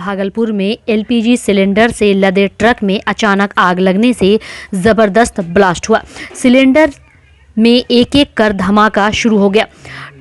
भागलपुर में LPG cylinder से लदे ट्रक में अचानक आग लगने से जबरदस्त ब्लास्ट हुआ। सिलेंडर में एक एक कर धमाका शुरू हो गया।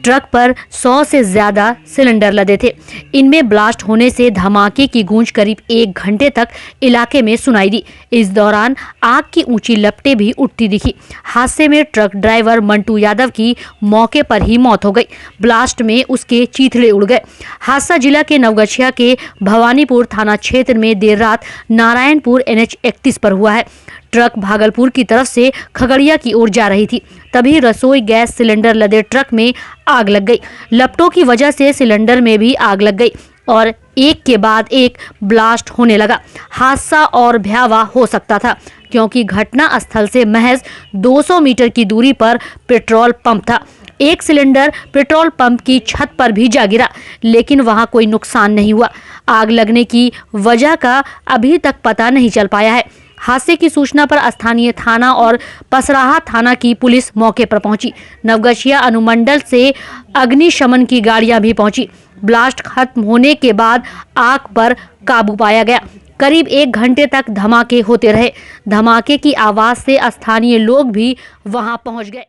ट्रक पर 100 से ज्यादा सिलेंडर लदे थे। इनमें ब्लास्ट होने से धमाके की गूंज करीब 1 घंटे तक इलाके में सुनाई दी। इस दौरान आग की ऊंची लपटें भी उठती दिखी। हादसे में ट्रक ड्राइवर मंटू यादव की मौके पर ही मौत हो गई। ब्लास्ट में उसके चीथड़े उड़ गए। हादसा जिला के नवगछिया के भवानीपुर थाना क्षेत्र में देर रात नारायणपुर NH 31 पर हुआ है। ट्रक भागलपुर की तरफ से खगड़िया की ओर जा रही थी, तभी रसोई गैस सिलेंडर लदे ट्रक में आग लग गई। लपटों की वजह से सिलेंडर में भी आग लग गई और एक के बाद एक ब्लास्ट होने लगा। हादसा और भयावह हो सकता था क्योंकि घटना स्थल से महज 200 मीटर की दूरी पर पेट्रोल पंप था। एक सिलेंडर पेट्रोल पंप की छत पर भी जा गिरा, लेकिन वहां कोई नुकसान नहीं हुआ। आग लगने की वजह का अभी तक पता नहीं चल पाया है। हादसे की सूचना पर स्थानीय थाना और पसराहा थाना की पुलिस मौके पर पहुंची। नवगछिया अनुमंडल से अग्निशमन की गाड़ियां भी पहुंची। ब्लास्ट खत्म होने के बाद आग पर काबू पाया गया। करीब 1 घंटे तक धमाके होते रहे। धमाके की आवाज से स्थानीय लोग भी वहां पहुंच गए।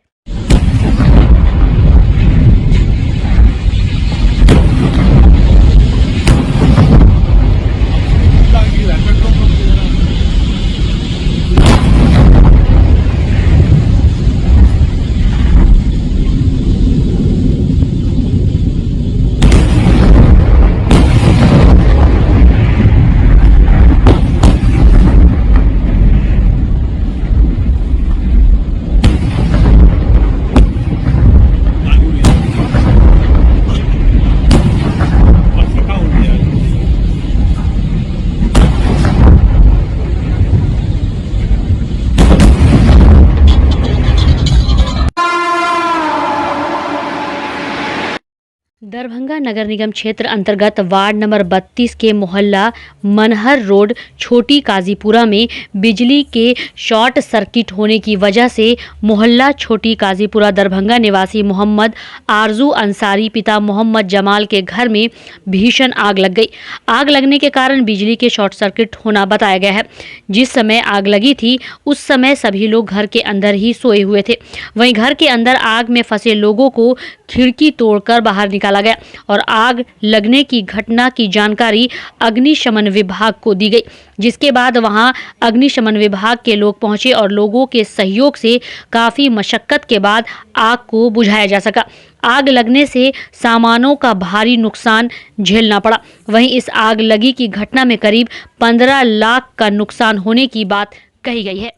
दरभंगा नगर निगम क्षेत्र अंतर्गत वार्ड नंबर 32 के मोहल्ला मनहर रोड छोटी काजीपुरा में बिजली के शॉर्ट सर्किट होने की वजह से मोहल्ला छोटी काजीपुरा दरभंगा निवासी मोहम्मद आरजू अंसारी पिता मोहम्मद जमाल के घर में भीषण आग लग गई। आग लगने के कारण बिजली के शॉर्ट सर्किट होना बताया गया है। जिस समय आग लगी थी उस समय सभी लोग घर के अंदर ही सोए हुए थे। वहीं घर के अंदर आग में फंसे लोगों को खिड़की तोड़कर बाहर निकाला गया और आग लगने की घटना की जानकारी अग्निशमन विभाग को दी गई, जिसके बाद वहां अग्निशमन विभाग के लोग पहुंचे और लोगों के सहयोग से काफी मशक्कत के बाद आग को बुझाया जा सका। आग लगने से सामानों का भारी नुकसान झेलना पड़ा। वहीं इस आग लगी की घटना में करीब 15 लाख का नुकसान होने की बात कही गई है।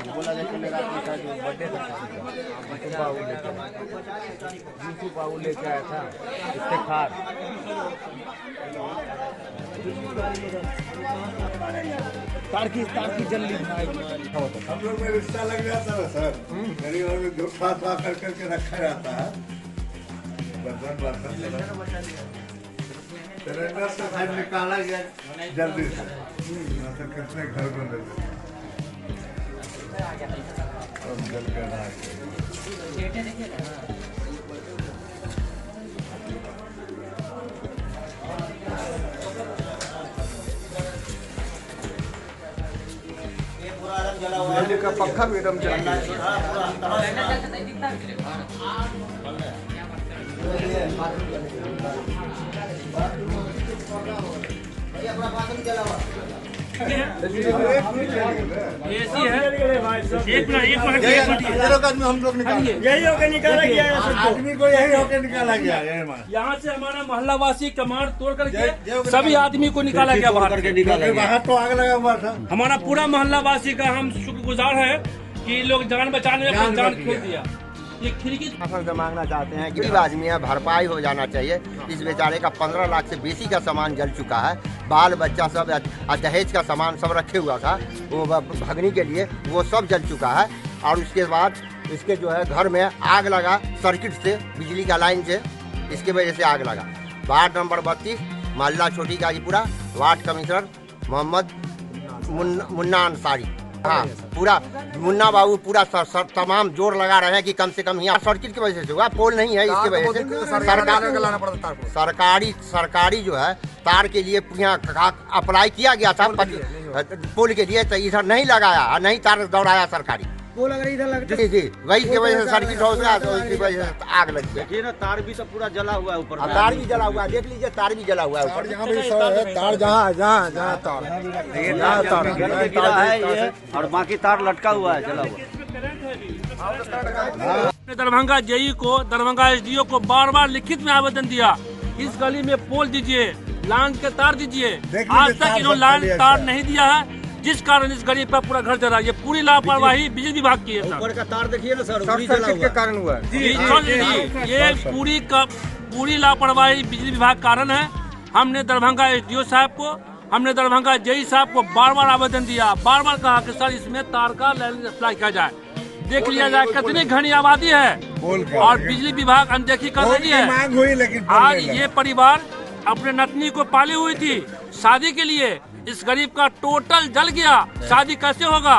बोला लेके मेरा जो बर्थडे था बाबू लेके आया था इफ्तिखार। तार की जल्दी हम लोग में रिश्ता लग जाता है सर। गरीब में धूप करके रखा जाता है। सिलेंडर से सब निकाला गया जल्दी से। कितने घर बंद बिजली का पंखा भी एकदम जल गया। हम लोग यही होकर निकाला गया आदमी को, यही होकर निकाला गया। यहाँ से हमारा मोहल्ला वासी कमांड तोड़ करके सभी आदमी को निकाला गया बाहर करके निकाला गया। बाहर तो आग लगा हुआ था। हमारा पूरा मोहल्ला वासी का हम शुक्रगुजार है कि लोग जान बचाने में जान खो दिया। ये खिड़की से मांगना चाहते हैं, गरीब आदमी है, भरपाई हो जाना चाहिए। इस बेचारे का 15 लाख से बेसी का सामान जल चुका है। बाल बच्चा सब दहेज का सामान सब रखे हुआ था वो भगनी के लिए, वो सब जल चुका है। और उसके बाद इसके जो है घर में आग लगा सर्किट से, बिजली का लाइन से, इसके वजह से आग लगा। वार्ड नंबर 32 मोहल्ला छोटी काजीपुरा, वार्ड कमिश्नर मोहम्मद मुन्ना अंसारी। हाँ, पूरा मुन्ना बाबू पूरा तमाम जोर लगा रहे हैं कि कम से कम यहाँ सर्किट की वजह से हुआ, पोल नहीं है इसकी वजह से सरकारी जो है तार के लिए यहाँ अप्लाई किया गया था पोल के लिए, तो इधर नहीं लगाया, नहीं तार दौड़ाया सरकारी पोल अगर इधर लगता जी वही की वजह से सर्किट हो गया, तो इसकी वजह से आग लग गया। देखिए ना, तार भी तो पूरा जला हुआ है ऊपर, तार भी जला हुआ है, देख लीजिए तार भी जला हुआ है ऊपर। तार जहाँ तार गिरा है ये, और बाकी तार लटका हुआ है जला हुआ। दरभंगा जेई को, दरभंगा एसडीओ को बार बार लिखित में आवेदन दिया, इस गली में पोल दीजिए, लाइन के तार दीजिए। आज तक इन्होंने लाइन तार नहीं दिया है, जिस कारण इस गरीब पर पूरा घर जला। ये पूरी लापरवाही बिजली विभाग की है। ऊपर का तार देखिए ना सर, सर्किट के कारण हुआ है। जी, ये पूरी लापरवाही बिजली विभाग कारण है। हमने दरभंगा एसडीओ साहब को, हमने दरभंगा जेई साहब को बार बार आवेदन दिया, बार बार कहा कि सर इसमें तार का लाइन अप्लाई किया जाए, देख लिया जाए कितनी घनी आबादी है, और बिजली विभाग अनदेखी कर रही है। मांग हुई लेकिन आज ये परिवार अपने नतनी को पाली हुई थी शादी के लिए, इस गरीब का टोटल जल गया, शादी कैसे होगा?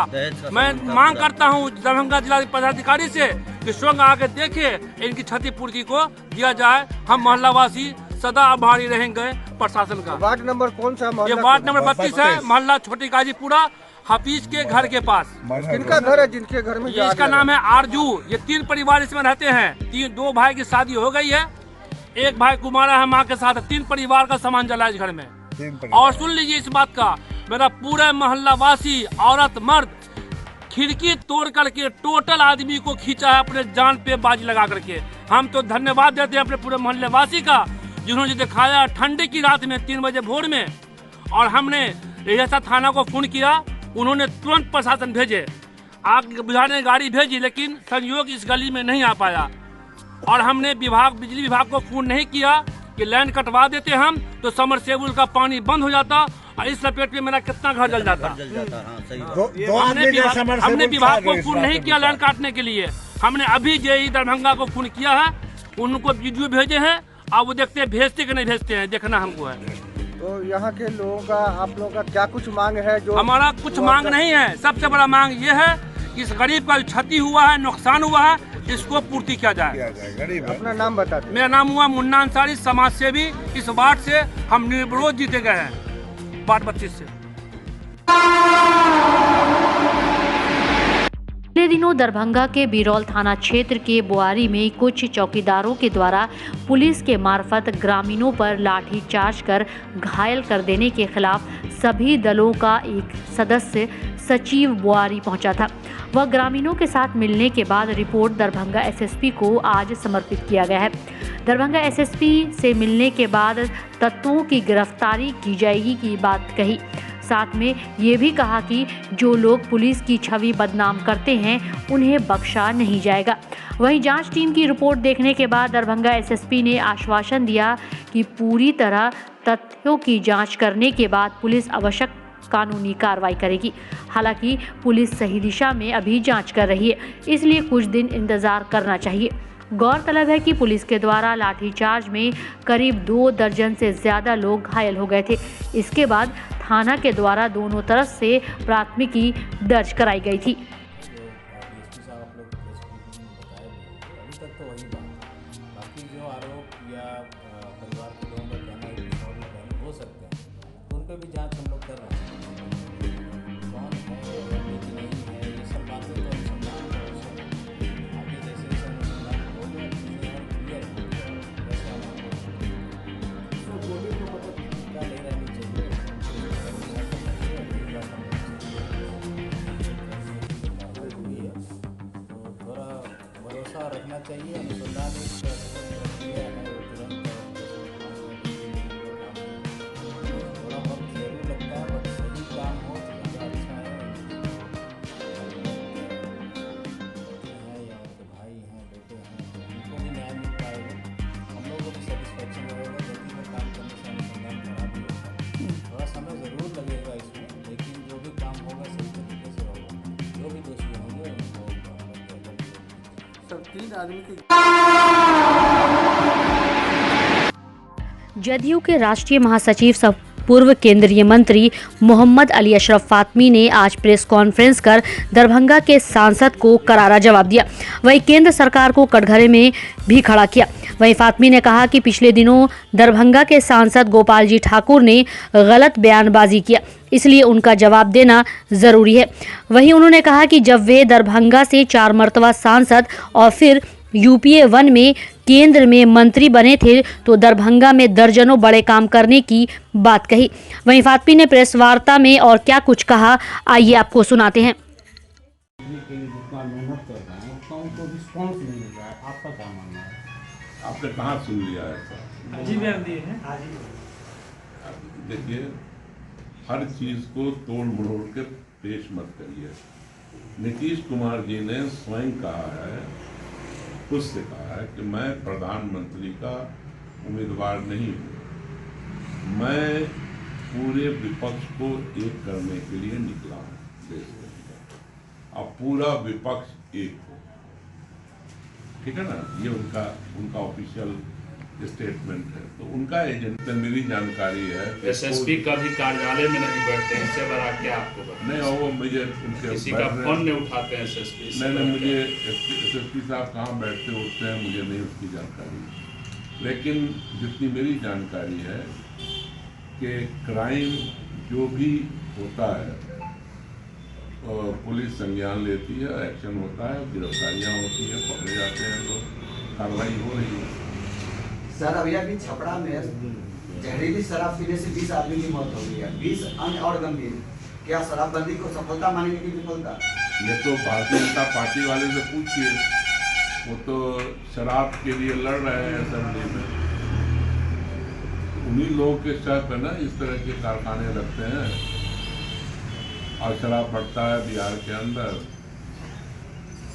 मैं मांग करता हूँ दरभंगा जिला पदाधिकारी से कि स्वयं आके देखे, इनकी क्षतिपूर्ति को दिया जाए। हम मोहल्लावासी सदा आभारी रहेंगे प्रशासन का। वार्ड नंबर कौन सा? ये वार्ड नंबर 32 है, मोहल्ला छोटी गाजीपुरा, हफीज के घर के पास। किनका घर है जिनके घर में? इसका नाम है आरजू। ये 3 परिवार इसमें रहते हैं। 2 भाई की शादी हो गई है, एक भाई कुमारा है माँ के साथ। 3 परिवार का सामान जला इस घर में। और सुन लीजिए इस बात का, मेरा पूरा मोहल्ला वासी, औरत मर्द, खिड़की तोड़ करके टोटल आदमी को खींचा है अपने जान पे बाजी लगा करके। हम तो धन्यवाद देते हैं अपने पूरे मोहल्ले वासी का, जिन्होंने दिखाया ठंडी की रात में 3 बजे भोर में। और हमने ऐसा थाना को फोन किया, उन्होंने तुरंत प्रशासन भेजे, आग बुझाने गाड़ी भेजी, लेकिन संयोग इस गली में नहीं आ पाया। और हमने बिजली विभाग को फोन नहीं किया कि लाइन कटवा देते हम तो समरसेबुल का पानी बंद हो जाता, और इस लपेट में मेरा कितना घर जल जाता। हमने विभाग को फोन नहीं किया लाइन काटने के लिए। हमने अभी जेई दरभंगा को फोन किया है, उनको वीडियो भेजे हैं, अब वो देखते हैं भेजते कि नहीं भेजते हैं, देखना हमको है। तो यहाँ के लोगों का, आप लोगों का क्या कुछ मांग है? जो हमारा कुछ मांग नहीं है, सबसे बड़ा मांग ये है कि इस गरीब का क्षति हुआ है, नुकसान हुआ है, इसको पूर्ति किया जाए। अपना नाम बता दें। मेरा नाम हुआ मुन्ना अंसारी, समाज सेवी। इस वार्ड से हम निर्विरोध जीते गए हैं, वार्ड 32 से। पिछले दिनों दरभंगा के बिरौल थाना क्षेत्र के बुआरी में कुछ चौकीदारों के द्वारा पुलिस के मार्फत ग्रामीणों पर लाठीचार्ज कर घायल कर देने के खिलाफ सभी दलों का एक सदस्य सचिव बुआरी पहुंचा था। वह ग्रामीणों के साथ मिलने के बाद रिपोर्ट दरभंगा एसएसपी को आज समर्पित किया गया है। दरभंगा एसएसपी से मिलने के बाद तत्वों की गिरफ्तारी की जाएगी की बात कही। साथ में ये भी कहा कि जो लोग पुलिस की छवि बदनाम करते हैं उन्हें बख्शा नहीं जाएगा। वहीं जांच टीम की रिपोर्ट देखने के बाद दरभंगा एसएसपी ने आश्वासन दिया कि पूरी तरह तथ्यों की जांच करने के बाद पुलिस आवश्यक कानूनी कार्रवाई करेगी। हालांकि पुलिस सही दिशा में अभी जांच कर रही है, इसलिए कुछ दिन इंतजार करना चाहिए। गौरतलब है कि पुलिस के द्वारा लाठीचार्ज में करीब 2 दर्जन से ज़्यादा लोग घायल हो गए थे। इसके बाद थाना के द्वारा दोनों तरफ से प्राथमिकी दर्ज कराई गई थी। रखना चाहिए। अनुसंधान एक प्रक्रिया है, तुरंत थोड़ा वक्त जरूर लगता है, बट सही काम हो तो ज़्यादा अच्छा है। या उनके भाई हैं, बेटे हैं, उनको भी न्याय मिल पाएगा, हम लोगों को भी सेटिस्फेक्शन रहेगा। गति में काम करने से अनुसंधान खराब भी होता है, थोड़ा समय ज़रूर लगेगा इसमें, लेकिन जो भी काम होगा सही तरीके से होगा। जो भी दोषी होंगे उनको जदयू के राष्ट्रीय महासचिव पूर्व केंद्रीय मंत्री मोहम्मद अली अशरफ फातमी ने आज प्रेस कॉन्फ्रेंस कर दरभंगा के सांसद को करारा जवाब दिया। वहीं केंद्र सरकार को कटघरे में भी खड़ा किया। वहीं फातमी ने कहा कि पिछले दिनों दरभंगा के सांसद गोपाल जी ठाकुर ने गलत बयानबाजी किया, इसलिए उनका जवाब देना जरूरी है। वहीं उन्होंने कहा कि जब वे दरभंगा से 4 मर्तबा सांसद और फिर यूपीए 1 में केंद्र में मंत्री बने थे तो दरभंगा में दर्जनों बड़े काम करने की बात कही। वहीं फातमी ने प्रेस वार्ता में और क्या कुछ कहा, आइए आपको सुनाते हैं। जितना मेहनत कर रहे हैं उतना उनको रिस्पॉन्स नहीं मिल रहा है, आपका क्या मानना है? आपने कहाँ सुन लिया ऐसा? जी बयान दिए हैं। देखिए, हर चीज को तोड़ मरोड़ के पेश मत करिए। नीतीश कुमार जी ने स्वयं कहा है, खुद से कहा है कि मैं प्रधानमंत्री का उम्मीदवार नहीं हूँ, मैं पूरे विपक्ष को एक करने के लिए निकला हूँ देश के अंदर। अब पूरा विपक्ष एक हो, ठीक है ना? ये उनका ऑफिशियल स्टेटमेंट है। तो उनका एजेंडा मेरी जानकारी है एसएसपी का भी कार्यालय में नहीं बैठते, इससे बड़ा क्या आपको पता? नहीं, वो मुझे उनके किसी का फोन नहीं उठाते हैं एसएसपी। नहीं, मुझे एसएसपी साहब कहाँ बैठते उठते हैं मुझे नहीं उसकी जानकारी। लेकिन जितनी मेरी जानकारी है कि क्राइम जो भी होता है पुलिस संज्ञान लेती है, एक्शन होता है, गिरफ्तारियाँ होती है, पकड़े जाते हैं, तो कार्रवाई हो रही है। सर अभी छपरा में जहरीली शराब पीने से 20 आदमी की मौत हो गई है, 20 अन्य और गंभीर। क्या शराबबंदी को सफलता मानेंगे कि विफलता? ये तो भारतीय जनता पार्टी वाले से पूछिए, वो तो शराब के लिए लड़ रहे हैं असेंबली में। उन्हीं लोगों के शर पे ना इस तरह के कारखाने लगते हैं और शराब बढ़ता है बिहार के अंदर।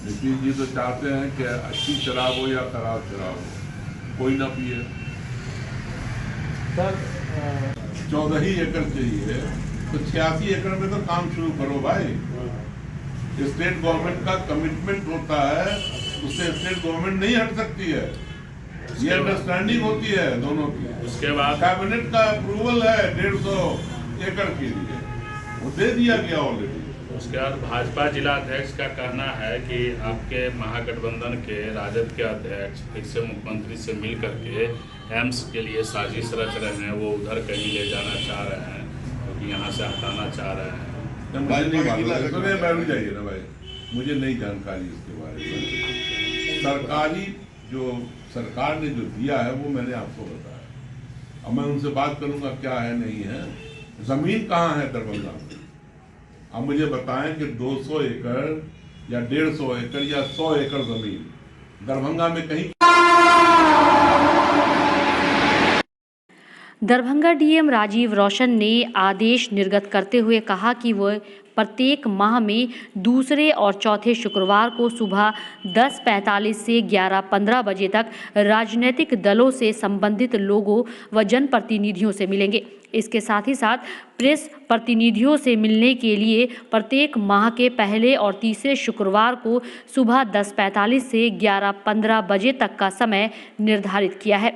नीतीश जी तो चाहते हैं कि अच्छी शराब हो या खराब शराब हो, कोई ना पिए। 14 ही एकड़ चाहिए तो 86 एकड़ में तो काम शुरू करो भाई। स्टेट गवर्नमेंट का कमिटमेंट होता है, उससे स्टेट गवर्नमेंट नहीं हट सकती है। ये अंडरस्टैंडिंग होती है दोनों की। उसके बाद कैबिनेट का अप्रूवल है 150 एकड़ के लिए, वो दे दिया गया ऑलरेडी। उसके बाद भाजपा जिला अध्यक्ष का कहना है कि आपके महागठबंधन के राजद के अध्यक्ष फिर से मुख्यमंत्री से मिल करके एम्स के लिए साजिश रच रहे हैं, वो उधर कहीं ले जाना चाह रहे हैं क्योंकि यहाँ से हटाना चाह रहे हैं। मुझे नहीं मालूम, बैठ जाइए ना भाई, मुझे नहीं जानकारी इसके बारे में। सरकारी जो सरकार ने जो दिया है वो मैंने आपको बताया। अब मैं उनसे बात करूंगा क्या है नहीं है। जमीन कहाँ है दरभंगा में? अब मुझे बताएं कि 200 एकड़ या 150 एकड़ या 100 एकड़ जमीन दरभंगा में कहीं। दरभंगा डीएम राजीव रौशन ने आदेश निर्गत करते हुए कहा कि वह प्रत्येक माह में दूसरे और चौथे शुक्रवार को सुबह 10:45 से 11:15 बजे तक राजनीतिक दलों से संबंधित लोगों व जनप्रतिनिधियों से मिलेंगे। इसके साथ ही साथ प्रेस प्रतिनिधियों से मिलने के लिए प्रत्येक माह के पहले और तीसरे शुक्रवार को सुबह 10:45 से 11:15 बजे तक का समय निर्धारित किया है।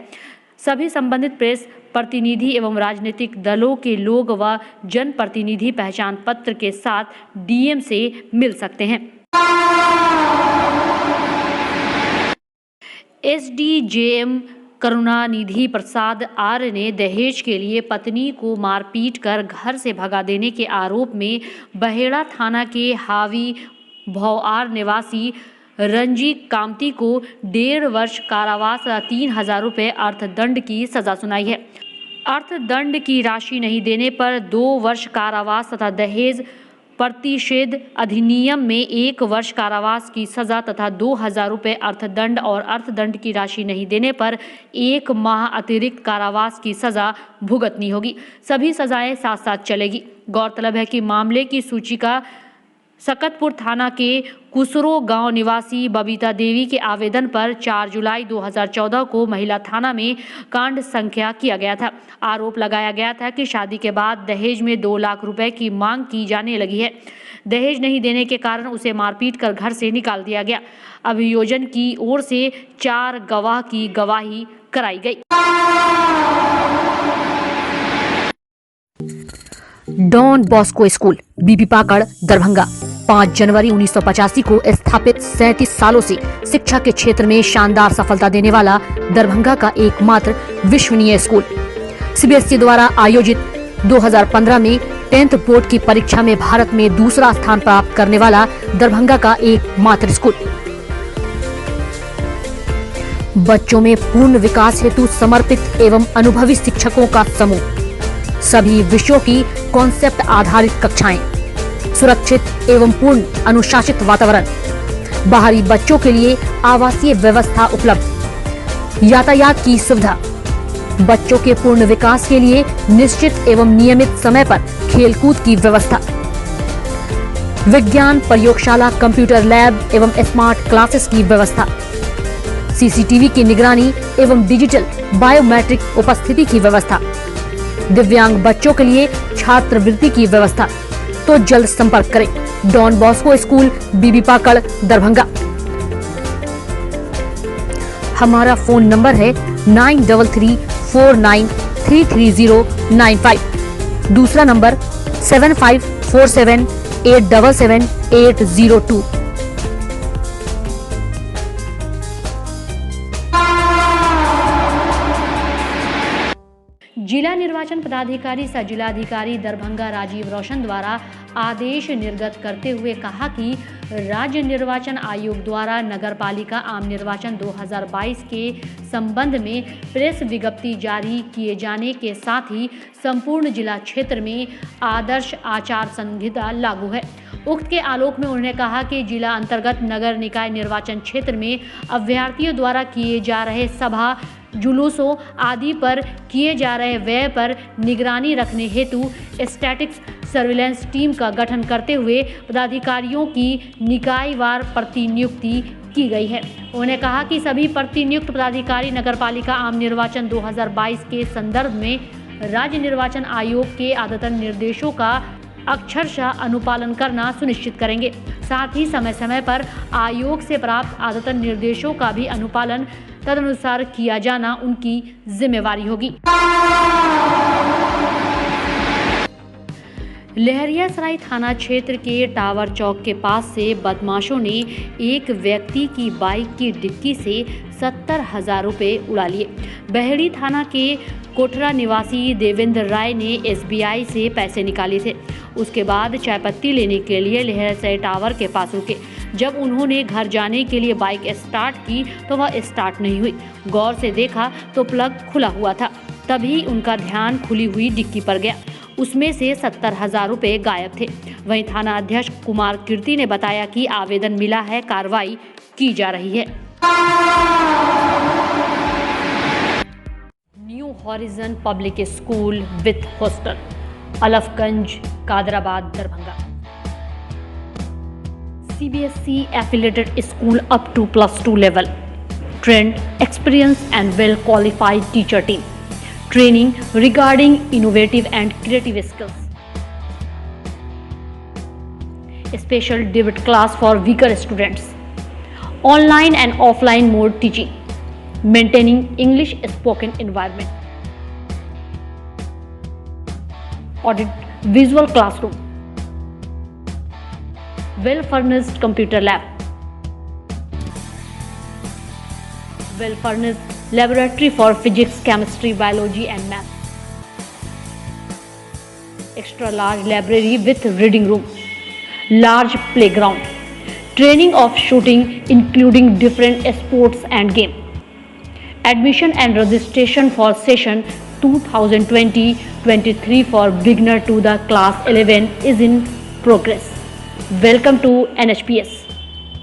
सभी संबंधित प्रेस प्रतिनिधि एवं राजनीतिक दलों के लोग व जनप्रतिनिधि पहचान पत्र के साथ डीएम से मिल सकते हैं। एसडीजेएम करुणानिधि प्रसाद आर्य ने दहेज के लिए पत्नी को मारपीट कर घर से भगा देने के आरोप में बहेड़ा थाना के हावी भौआर निवासी रंजी कामती को 1.5 वर्ष कारावास 3,000 रुपये अर्थदंड की सजा सुनाई है। अर्थदंड की राशि नहीं देने पर 2 वर्ष कारावास तथा दहेज प्रतिषेध अधिनियम में 1 वर्ष कारावास की सजा तथा 2,000 रुपये अर्थदंड और अर्थदंड की राशि नहीं देने पर 1 माह अतिरिक्त कारावास की सजा भुगतनी होगी। सभी सजाएं साथ साथ चलेगी। गौरतलब है कि मामले की सूचिका सकतपुर थाना के कुसरो गांव निवासी बबीता देवी के आवेदन पर 4 जुलाई 2014 को महिला थाना में कांड संख्या किया गया था। आरोप लगाया गया था कि शादी के बाद दहेज में 2 लाख रुपए की मांग की जाने लगी है। दहेज नहीं देने के कारण उसे मारपीट कर घर से निकाल दिया गया। अभियोजन की ओर से 4 गवाह की गवाही कराई गई। डॉन बॉस्को स्कूल बीबी पाकड़ दरभंगा 5 जनवरी 1985 को स्थापित 37 सालों से शिक्षा के क्षेत्र में शानदार सफलता देने वाला दरभंगा का एकमात्र विश्वसनीय स्कूल। सीबीएसई द्वारा आयोजित 2015 में 10th बोर्ड की परीक्षा में भारत में दूसरा स्थान प्राप्त करने वाला दरभंगा का एकमात्र स्कूल। बच्चों में पूर्ण विकास हेतु समर्पित एवं अनुभवी शिक्षकों का समूह, सभी विषयों की कॉन्सेप्ट आधारित कक्षाएं, सुरक्षित एवं पूर्ण अनुशासित वातावरण, बाहरी बच्चों के लिए आवासीय व्यवस्था उपलब्ध, यातायात की सुविधा, बच्चों के पूर्ण विकास के लिए निश्चित एवं नियमित समय पर खेलकूद की व्यवस्था, विज्ञान प्रयोगशाला, कंप्यूटर लैब एवं स्मार्ट क्लासेस की व्यवस्था, सीसीटीवी की निगरानी एवं डिजिटल बायोमेट्रिक उपस्थिति की व्यवस्था, दिव्यांग बच्चों के लिए छात्रवृत्ति की व्यवस्था। तो जल्द संपर्क करें डॉन बॉस्को स्कूल बीबी पाकड़ दरभंगा। हमारा फोन नंबर है 9334933095। दूसरा नंबर 7547877802। जिला निर्वाचन पदाधिकारी सह जिलाधिकारी दरभंगा राजीव रोशन द्वारा आदेश निर्गत करते हुए कहा कि राज्य निर्वाचन आयोग द्वारा नगरपालिका आम निर्वाचन 2022 के संबंध में प्रेस विज्ञप्ति जारी किए जाने के साथ ही संपूर्ण जिला क्षेत्र में आदर्श आचार संहिता लागू है। उक्त के आलोक में उन्होंने कहा कि जिला अंतर्गत नगर निकाय निर्वाचन क्षेत्र में अभ्यर्थियों द्वारा किए जा रहे सभा जुलूसों आदि पर किए जा रहे व्यय पर निगरानी रखने हेतु स्टैटिक्स सर्विलेंस टीम का गठन करते हुए पदाधिकारियों की निकायवार प्रतिनियुक्ति की गई है। उन्होंने कहा कि सभी प्रतिनियुक्त पदाधिकारी नगरपालिका आम निर्वाचन 2022 के संदर्भ में राज्य निर्वाचन आयोग के आदतन निर्देशों का अक्षरशः अनुपालन करना सुनिश्चित करेंगे। साथ ही समय समय पर आयोग से प्राप्त आदतन निर्देशों का भी अनुपालन तदनुसार किया जाना उनकी जिम्मेवारी होगी। लहरियासराय थाना क्षेत्र के टावर चौक के पास से बदमाशों ने एक व्यक्ति की बाइक की डिक्की से 70,000 रुपये उड़ा लिए। बहेड़ी थाना के कोठरा निवासी देवेंद्र राय ने एसबीआई से पैसे निकाले थे। उसके बाद चाय पत्ती लेने के लिए लहरियासराय टावर के पास रुके। जब उन्होंने घर जाने के लिए बाइक स्टार्ट की तो वह स्टार्ट नहीं हुई। गौर से देखा तो प्लग खुला हुआ था। तभी उनका ध्यान खुली हुई डिक्की पर गया। उसमें से 70,000 रुपये गायब थे। वहीं थाना अध्यक्ष कुमार कीर्ति ने बताया कि आवेदन मिला है, कार्रवाई की जा रही है। New horizon public school with hostel, Alafganj, Kadrabad, Darbhanga. CBSE affiliated school up to +2 level. Trained, experienced and well qualified teacher team. Training regarding innovative and creative skills. Special debit class for weaker students. Online and offline mode teaching. Maintaining English spoken environment. Audit visual classroom. Well furnished computer lab. Well furnished laboratory for physics, chemistry, biology and math. Extra large library with reading room. Large playground. Training of shooting including different sports and game. Admission and registration for session 2020-23 for beginner to the class 11 is in progress. Welcome to NHPS.